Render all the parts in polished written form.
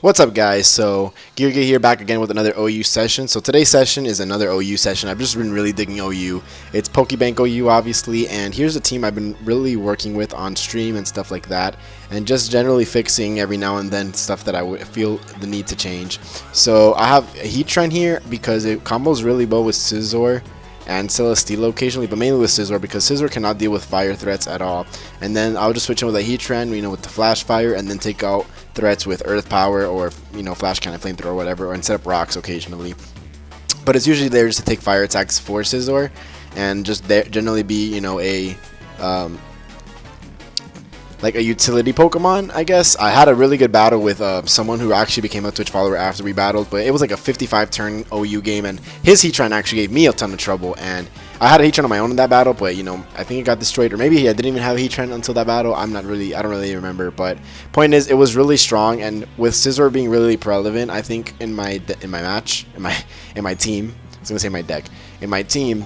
What's up, guys? So Geargate here, back again with another OU session. So today's session is another OU session. I've just been really digging OU. It's Pokebank OU, obviously, and here's a team I've been really working with on stream and stuff like that, and just generally fixing every now and then stuff that I feel the need to change. So I have a Heatran here because it combos really well with Scizor and Celesteela occasionally, but mainly with Scizor because Scizor cannot deal with fire threats at all. And then I'll just switch in with a Heatran, with the Flash Fire, and then take out threats with Earth Power or Flash Cannon, Flamethrower, or whatever, and set up rocks occasionally. But it's usually there just to take fire attacks for Scizor, and just generally be like a utility Pokemon, I guess. I had a really good battle with someone who actually became a Twitch follower after we battled, but it was like a 55 turn OU game, and his Heatran actually gave me a ton of trouble, and I had a Heatran on my own in that battle, but I think it got destroyed, or maybe I didn't even have a Heatran until that battle. I don't really remember, but point is, it was really strong, and with Scizor being really relevant, I think in my team, I was gonna say my deck, in my team,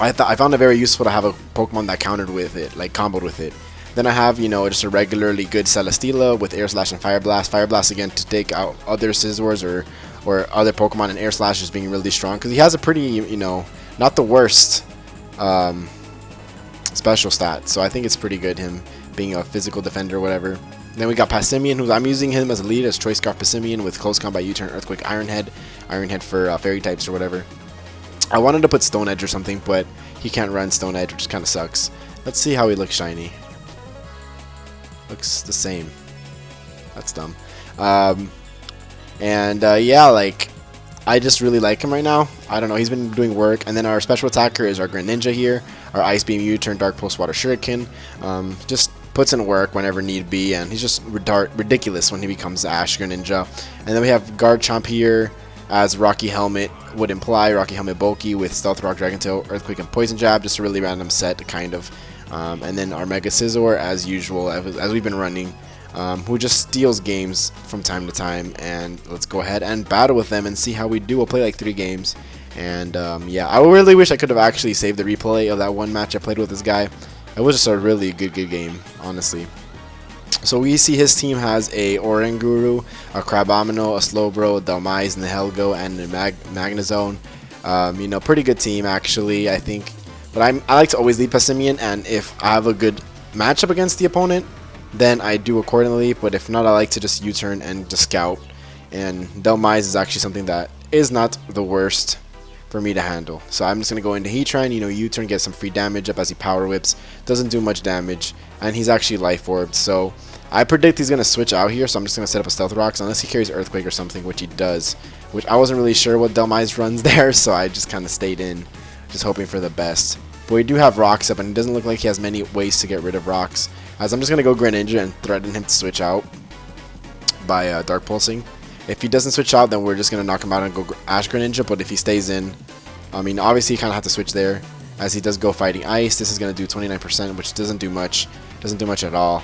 I found it very useful to have a Pokemon that countered with it, like comboed with it. Then I have, just a regularly good Celesteela with Air Slash and Fire Blast. Fire Blast again to take out other Scizors or other Pokemon, and Air Slash is being really strong because he has a pretty, not the worst special stat. So I think it's pretty good, him being a physical defender or whatever. Then we got Passimian, who I'm using him as a lead as Choice Scarf Passimian with Close Combat U-Turn, Earthquake, Iron Head for Fairy types or whatever. I wanted to put Stone Edge or something, but he can't run Stone Edge, which kind of sucks. Let's see how he looks shiny. Looks the same. That's dumb. Yeah, like, I just really like him right now. I don't know, he's been doing work. And then our special attacker is our Greninja here. Our Ice Beam U-Turn, Dark Pulse, Water Shuriken. Just puts in work whenever need be, and he's just ridiculous when he becomes Ash Greninja. And then we have Garchomp here as Rocky Helmet would imply. Rocky Helmet bulky with Stealth Rock, Dragon Tail, Earthquake, and Poison Jab. Just a really random set, kind of. And then our Mega Scizor, as usual, as we've been running, who just steals games from time to time. And let's go ahead and battle with them and see how we do. We'll play like 3 games. And yeah, I really wish I could have actually saved the replay of that one match I played with this guy. It was just a really good game, honestly. So we see his team has a Oranguru, a Crabominal, a Slowbro, a Dhelmise, and the Helgo, and a Magnezone. Pretty good team, actually, I think. But I like to always lead Passimian, and if I have a good matchup against the opponent, then I do accordingly. But if not, I like to just U-turn and just scout. And Dhelmise is actually something that is not the worst for me to handle. So I'm just going to go into Heatran, U-turn, get some free damage up as he Power Whips. Doesn't do much damage, and he's actually Life Orbed. So I predict he's going to switch out here, so I'm just going to set up a Stealth Rocks, unless he carries Earthquake or something, which he does. Which I wasn't really sure what Dhelmise runs there, so I just kind of stayed in, just hoping for the best. But we do have rocks up, and it doesn't look like he has many ways to get rid of rocks. As I'm just going to go Greninja and threaten him to switch out by Dark Pulsing. If he doesn't switch out, then we're just going to knock him out and go Ash Greninja. But if he stays in, obviously you kind of have to switch there, as he does go Fighting Ice. This is going to do 29%, which doesn't do much at all.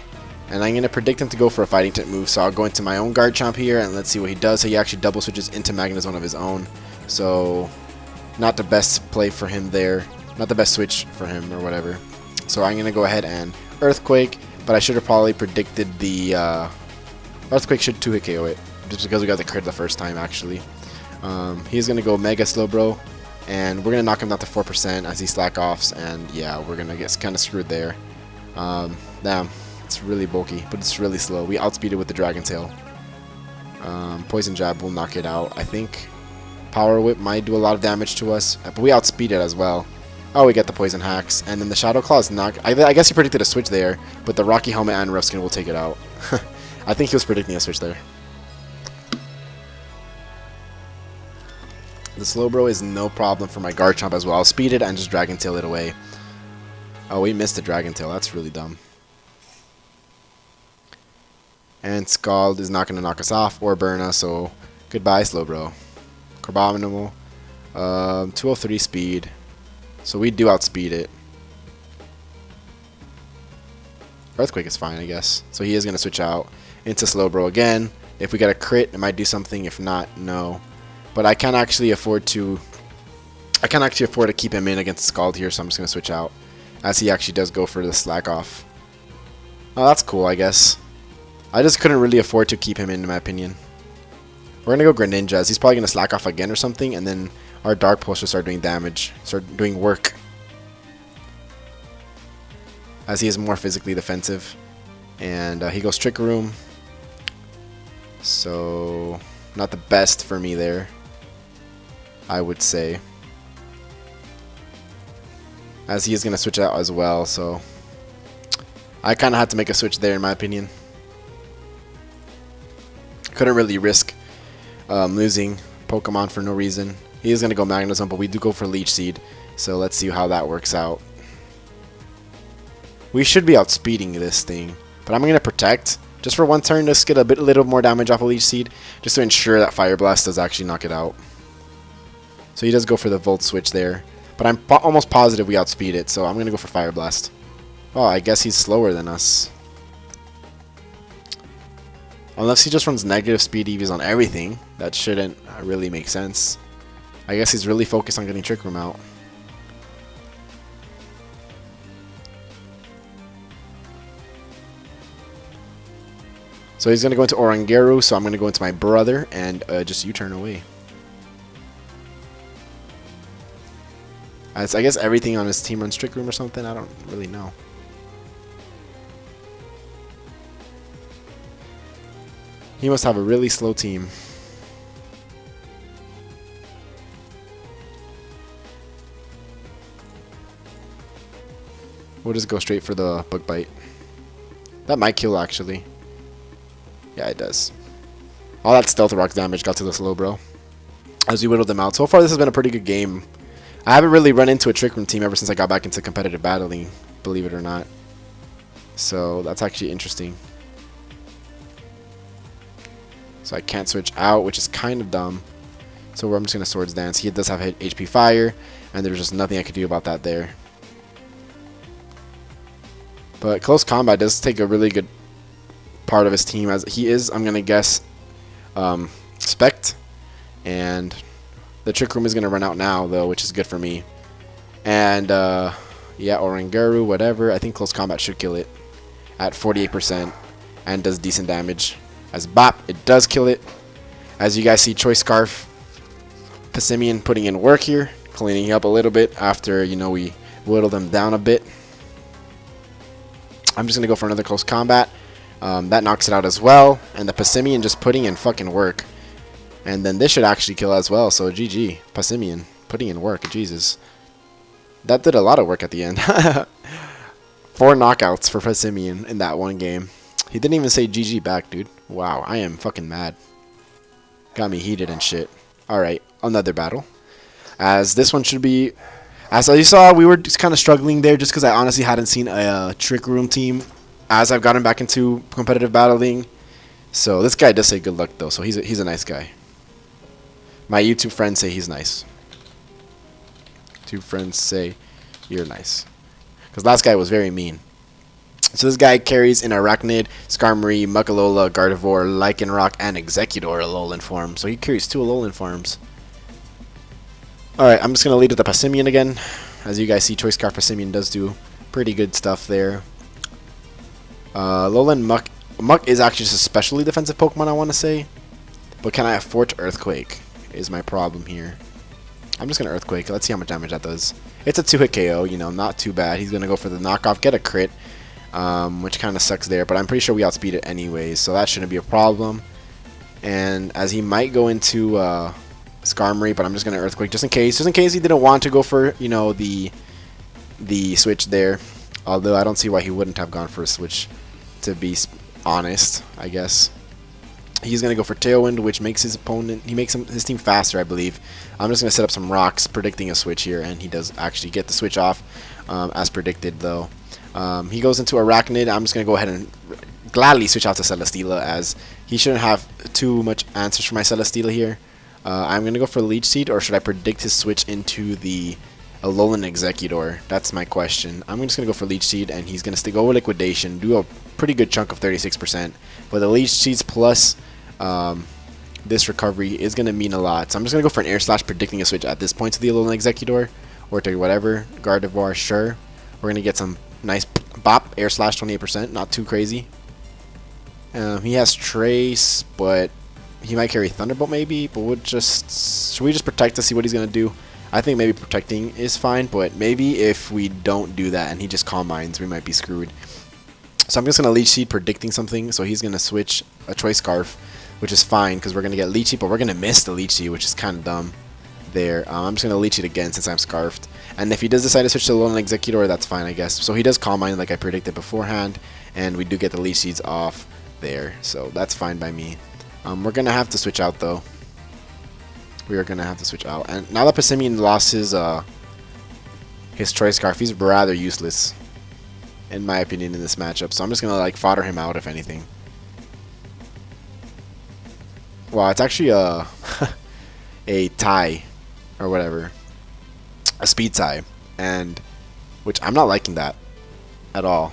And I'm going to predict him to go for a Fighting Type move, so I'll go into my own Garchomp here, and let's see what he does. So he actually double switches into Magnezone of his own. So not the best play for him there. Not the best switch for him or whatever. So I'm going to go ahead and Earthquake, but I should have probably predicted the Earthquake should 2-hit KO it, just because we got the crit the first time, actually. He's going to go Mega Slowbro, and we're going to knock him down to 4% as he slack offs, and yeah, we're going to get kind of screwed there. Damn, it's really bulky, but it's really slow. We outspeed it with the Dragon Tail. Poison Jab will knock it out, I think. Power Whip might do a lot of damage to us, but we outspeed it as well. Oh, we get the Poison Hacks, and then the Shadow Claw is not... I guess he predicted a switch there, but the Rocky Helmet and Rough Skin will take it out. I think he was predicting a switch there. The Slowbro is no problem for my Garchomp as well. I'll speed it and just Dragon Tail it away. Oh, we missed the Dragon Tail. That's really dumb. And Scald is not going to knock us off or burn us, so goodbye, Slowbro. Crabominal. 203 speed. So we do outspeed it. Earthquake is fine, I guess. So he is going to switch out into Slowbro again. If we get a crit, it might do something. If not, no. But I can't actually afford to keep him in against Scald here, so I'm just going to switch out, as he actually does go for the slack off. Oh, that's cool, I guess. I just couldn't really afford to keep him in my opinion. We're gonna go Greninja, as he's probably gonna slack off again or something, and then our Dark Pulse should start doing damage, start doing work, as he is more physically defensive. And he goes Trick Room, so not the best for me there, I would say, as he is gonna switch out as well. So I kind of had to make a switch there in my opinion. Couldn't really risk losing Pokemon for no reason. He is going to go Magnetism, but we do go for Leech Seed. So let's see how that works out. We should be outspeeding this thing, but I'm going to Protect just for one turn. Let's get a little more damage off of Leech Seed just to ensure that Fire Blast does actually knock it out. So he does go for the Volt Switch there, but I'm almost positive we outspeed it, so I'm going to go for Fire Blast. Oh, I guess he's slower than us. Unless he just runs negative speed EVs on everything, that shouldn't really make sense. I guess he's really focused on getting Trick Room out. So he's going to go into Oranguru, so I'm going to go into my brother and just U-turn away. As I guess everything on his team runs Trick Room or something, I don't really know. He must have a really slow team. We'll just go straight for the Bug Bite. That might kill actually. Yeah, it does. All that Stealth Rock damage got to the slow bro as we whittled them out. So far this has been a pretty good game. I haven't really run into a Trick Room team ever since I got back into competitive battling, believe it or not. So that's actually interesting. So I can't switch out, which is kind of dumb. So I'm just going to Swords Dance. He does have HP Fire, and there's just nothing I could do about that there. But Close Combat does take a really good part of his team, as he is, I'm going to guess, Spect. And the Trick Room is going to run out now, though, which is good for me. And, yeah, Oranguru, whatever. I think Close Combat should kill it at 48% and does decent damage. As Bop, it does kill it. As you guys see, Choice Scarf, Passimian putting in work here, cleaning up a little bit after, you know, we whittled them down a bit. I'm just going to go for another Close Combat. That knocks it out as well. And the Passimian just putting in fucking work. And then this should actually kill as well. So GG, Passimian putting in work. Jesus. That did a lot of work at the end. 4 knockouts for Passimian in that one game. He didn't even say GG back, dude. Wow, I am fucking mad. Got me heated and shit. Alright, another battle. As this one should be... As you saw, we were just kind of struggling there just because I honestly hadn't seen a Trick Room team as I've gotten back into competitive battling. So this guy does say good luck, though, so he's a nice guy. My YouTube friends say he's nice. YouTube friends say you're nice. Because last guy was very mean. So this guy carries an Arachnid, Skarmory, Muckalola, Gardevoir, Lycanroc, and Executor Alolan form. So he carries 2 Alolan forms. Alright, I'm just going to lead with the Passimian again. As you guys see, Choice Scarf Passimian does do pretty good stuff there. Alolan Muck. Muck is actually just a specially defensive Pokemon, I want to say. But can I afford to Earthquake is my problem here. I'm just going to Earthquake. Let's see how much damage that does. It's a 2-hit KO, you know, not too bad. He's going to go for the knockoff, get a crit. Which kind of sucks there, but I'm pretty sure we outspeed it anyways, so that shouldn't be a problem. And as he might go into Skarmory, but I'm just going to Earthquake just in case he didn't want to go for, you know, the switch there. Although I don't see why he wouldn't have gone for a switch, to be honest, I guess. He's going to go for Tailwind, which makes his opponent, his team faster, I believe. I'm just going to set up some rocks, predicting a switch here, and he does actually get the switch off, as predicted, though. He goes into Arachnid. I'm just going to go ahead and gladly switch out to Celesteela, as he shouldn't have too much answers for my Celesteela here. I'm going to go for Leech Seed, or should I predict his switch into the Alolan Executor? That's my question. I'm just going to go for Leech Seed, and he's going to go with Liquidation, do a pretty good chunk of 36%. But the Leech Seeds plus this recovery is going to mean a lot. So I'm just going to go for an Air Slash, predicting a switch at this point to the Alolan Executor, or to whatever, Gardevoir, sure. We're going to get some nice Bop, Air Slash 28%, not too crazy. He has Trace, but he might carry Thunderbolt maybe. But should we just protect to see what he's gonna do? I think maybe protecting is fine, but maybe if we don't do that and he just Calm Minds, we might be screwed. So I'm just gonna Leech Seed predicting something. So he's gonna switch a Choice Scarf, which is fine because we're gonna get Leech Seed, but we're gonna miss the Leech Seed, which is kind of dumb. There, I'm just gonna Leech it again since I'm Scarfed. And if he does decide to switch to Lone Executor, that's fine, I guess. So he does Calm Mind like I predicted beforehand, and we do get the Leech Seeds off there, so that's fine by me. We're gonna have to switch out though. We are gonna have to switch out, and now that Passimian lost his Choice Scarf, he's rather useless, in my opinion, in this matchup. So I'm just gonna like fodder him out if anything. Wow, it's actually a a tie or whatever, a speed tie, and which I'm not liking that at all.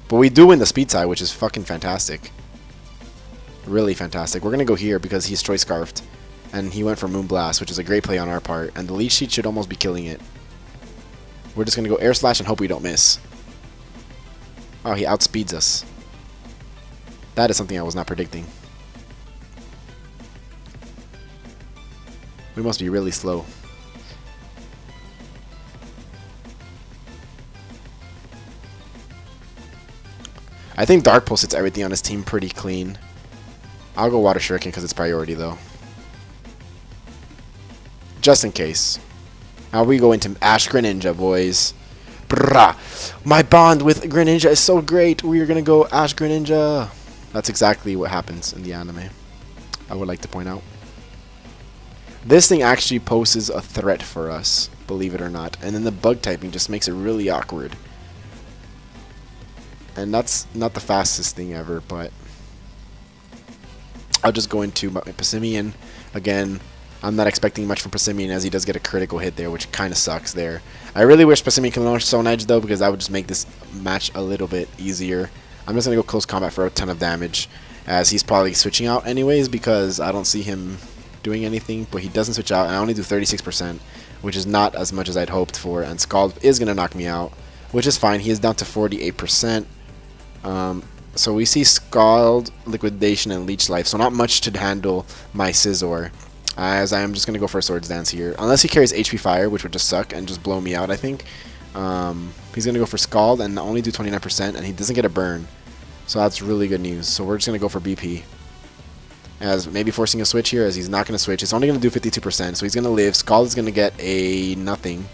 But we do win the speed tie, which is fucking fantastic. Really fantastic. We're gonna go here because he's Choice Scarfed, and he went for Moonblast, which is a great play on our part, and the Leech Seed should almost be killing it. We're just gonna go Air Slash and hope we don't miss. Oh, he outspeeds us. That is something I was not predicting. We must be really slow. I think Dark Pulse hits everything on his team pretty clean. I'll go Water Shuriken because it's priority though. Just in case. Now we go into Ash Greninja, boys. Brah. My bond with Greninja is so great. We are going to go Ash Greninja. That's exactly what happens in the anime, I would like to point out. This thing actually poses a threat for us, believe it or not. And then the bug typing just makes it really awkward. And that's not the fastest thing ever, but I'll just go into my Passimian. Again, I'm not expecting much from Passimian as he does get a critical hit there, which kind of sucks there. I really wish Passimian can launch Stone Edge though, because that would just make this match a little bit easier. I'm just going to go close combat for a ton of damage, as he's probably switching out anyways, because I don't see him doing anything, but he doesn't switch out, and I only do 36%, which is not as much as I'd hoped for, and Scald is going to knock me out, which is fine. He is down to 48%. So we see Scald, Liquidation, and Leech Life, so not much to handle my Scizor, as I am just going to go for a Swords Dance here. Unless he carries HP Fire, which would just suck and just blow me out, I think. He's going to go for Scald and only do 29%, and he doesn't get a burn. So that's really good news. So we're just going to go for BP. As maybe forcing a switch here, as he's not going to switch. It's only going to do 52%, so he's going to live. Scald is going to get a nothing,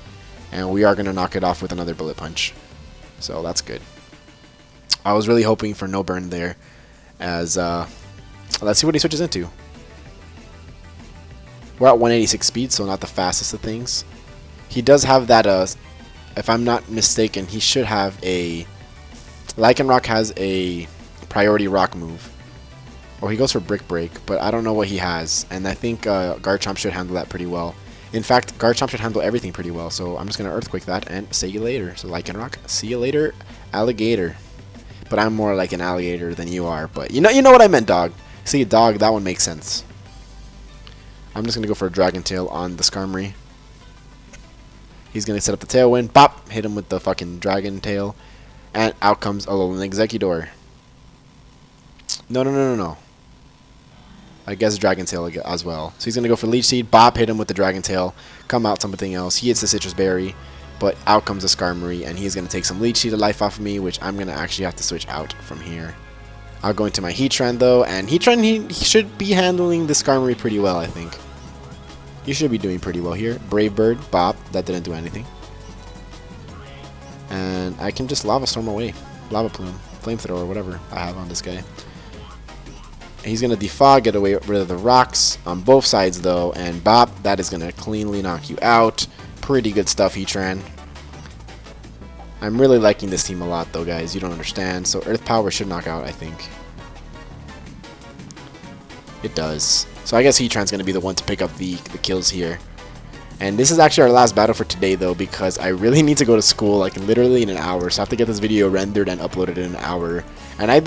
and we are going to knock it off with another Bullet Punch. So that's good. I was really hoping for no burn there, as let's see what he switches into. We're at 186 speed, so not the fastest of things. He does have that, if I'm not mistaken, he should have a... Lycanroc has a priority rock move. Or he goes for Brick Break, but I don't know what he has. And I think Garchomp should handle that pretty well. In fact, Garchomp should handle everything pretty well, so I'm just going to Earthquake that and see you later. So Lycanroc, see you later, alligator. But I'm more like an alligator than you are, but you know what I meant, dog. See, dog, that one makes sense. I'm just going to go for a Dragon Tail on the Skarmory. He's going to set up the Tailwind. Bop! Hit him with the fucking Dragon Tail. And out comes a Alolan Exeggutor. No. I guess Dragon Tail as well. So he's going to go for Leech Seed. Bop! Hit him with the Dragon Tail. Come out something else. He hits the Citrus Berry. But out comes the Skarmory. And he's going to take some Leech Seed of life off of me, which I'm going to actually have to switch out from here. I'll go into my Heatran though. And Heatran, he should be handling the Skarmory pretty well, I think. You should be doing pretty well here. Brave Bird, Bop. That didn't do anything. And I can just Lava Storm away. Lava Plume, Flamethrower, whatever I have on this guy. He's going to Defog, get away rid of the rocks on both sides though. And Bop, that is going to cleanly knock you out. Pretty good stuff, Heatran. I'm really liking this team a lot though, guys. You don't understand. So Earth Power should knock out, I think. It does. So I guess Heatran's going to be the one to pick up the kills here. And this is actually our last battle for today though, because I really need to go to school like literally in an hour. So I have to get this video rendered and uploaded in an hour. And I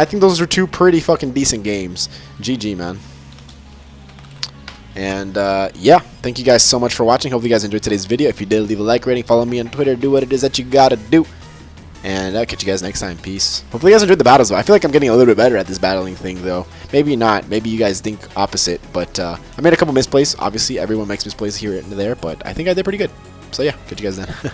think those are two pretty fucking decent games. GG, man. And yeah, thank you guys so much for watching. Hope you guys enjoyed today's video. If you did, leave a like rating, follow me on Twitter, do what it is that you gotta do. And I'll catch you guys next time. Peace. Hopefully you guys enjoyed the battles, though. I feel like I'm getting a little bit better at this battling thing, though. Maybe not. Maybe you guys think opposite. But I made a couple misplays. Obviously, everyone makes misplays here and there. But I think I did pretty good. So yeah, catch you guys then.